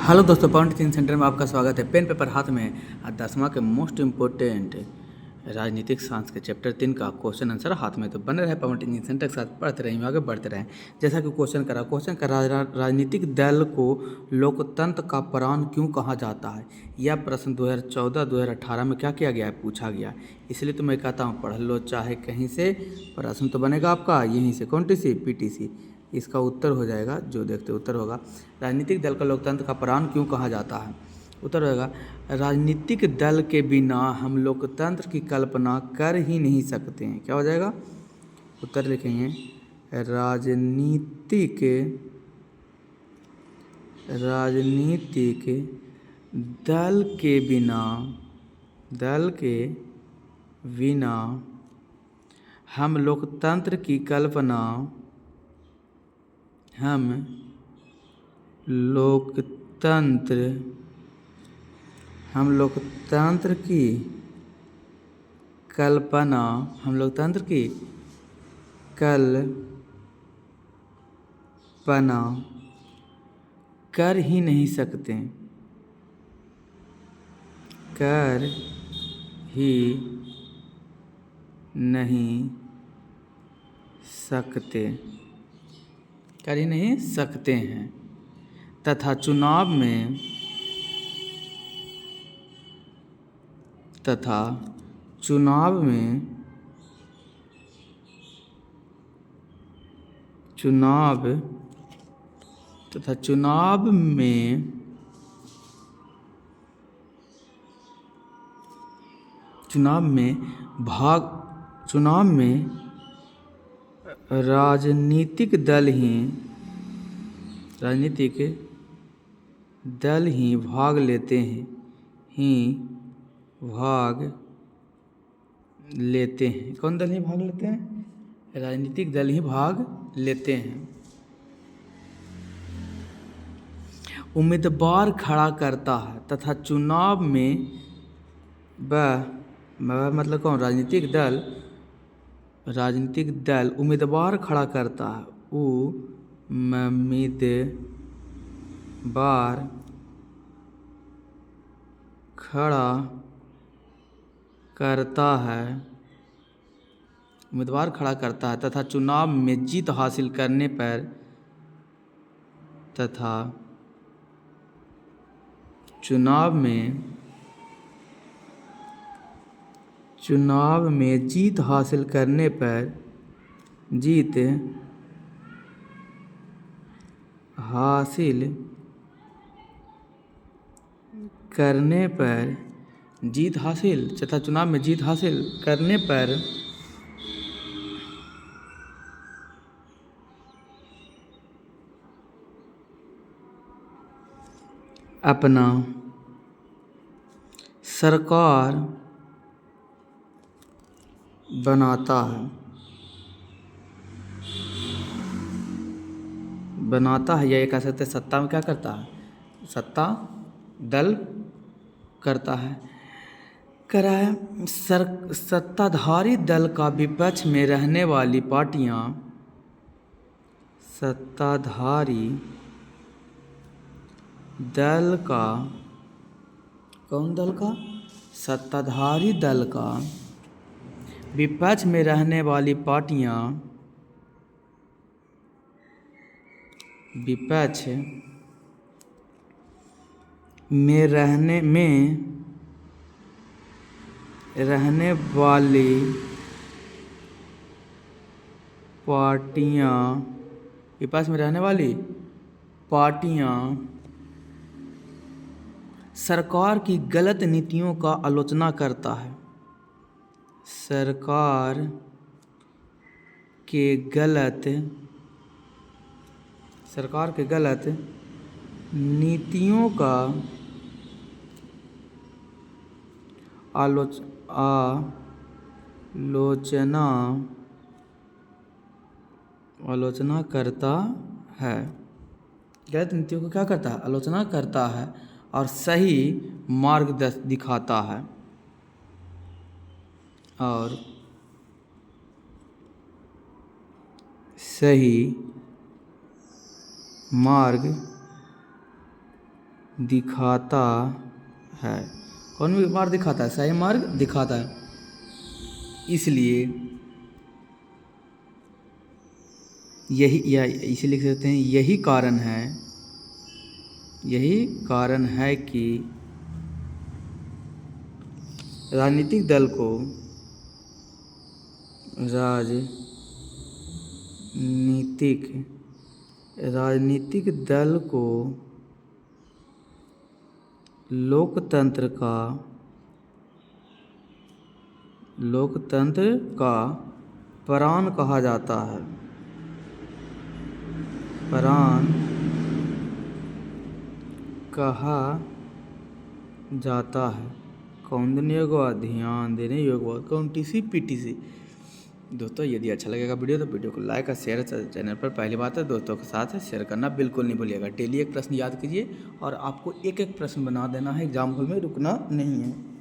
Hello दोस्तों, पवन teaching centre में आपका स्वागत है। पेन पेपर हाथ में। आज 10वां के मोस्ट इम्पोर्टेंट राजनीतिक साइंस के चैप्टर 3 का क्वेश्चन आंसर हाथ में। तो बने रहे पवन टीचिंग सेंटर के साथ, पढ़ते रहें, आगे बढ़ते रहें। जैसा कि क्वेश्चन राजनीतिक दल को लोकतंत्र का प्राण क्यों कहा जाता है। यह प्रश्न 2014-2018 में क्या किया गया है, पूछा गया। इसलिए तो मैं कहता हूँ पढ़ लो, चाहे कहीं से प्रश्न तो बनेगा आपका यहीं से। कौन टी सी PTC। इसका उत्तर हो जाएगा, जो देखते उत्तर होगा, राजनीतिक दल का लोकतंत्र का प्राण क्यों कहा जाता है। उत्तर होगा, राजनीतिक दल के बिना हम लोकतंत्र की कल्पना कर ही नहीं सकते हैं। क्या हो जाएगा, उत्तर लिखेंगे, राजनीतिक दल के बिना हम लोकतंत्र की कल्पना हम लोकतंत्र की कल्पना कर ही नहीं सकते। कर ही नहीं सकते हैं तथा चुनाव में राजनीतिक दल ही भाग लेते हैं। कौन दल ही भाग लेते हैं? राजनीतिक दल ही भाग लेते हैं। उम्मीदवार खड़ा करता है तथा चुनाव में मतलब कौन? राजनीतिक दल उम्मीदवार खड़ा करता है। उम्मीदवार खड़ा करता है तथा चुनाव में जीत हासिल करने पर जीत हासिल करने पर अपना सरकार बनाता है, या ये कह सकते हैं सत्ता में क्या करता है, सत्ता दल करता है। सत्ताधारी दल का विपक्ष में रहने वाली पार्टियां सत्ताधारी दल का विपक्ष में रहने वाली पार्टियां सरकार की गलत नीतियों का आलोचना करता है। सरकार के गलत नीतियों का आलोचना करता है। गलत नीतियों को क्या करता है? आलोचना करता है और सही मार्ग दिखाता है। और सही मार्ग दिखाता है। कौन भी मार्ग दिखाता है? सही मार्ग दिखाता है। इसलिए यही या इसे लिख सकते हैं, यही कारण है कि राजनीतिक दल को लोकतंत्र का प्राण कहा जाता है। प्राण कहा जाता है। कौन देने योग्य? ध्यान देने योग्य। कौन? TC PTC. दोस्तों यदि अच्छा लगेगा वीडियो तो वीडियो को लाइक और शेयर, चैनल पर पहली बात है दोस्तों के साथ शेयर करना बिल्कुल नहीं भूलिएगा। डेली एक प्रश्न याद कीजिए और आपको एक एक प्रश्न बना देना है, एग्जाम हॉल में रुकना नहीं है।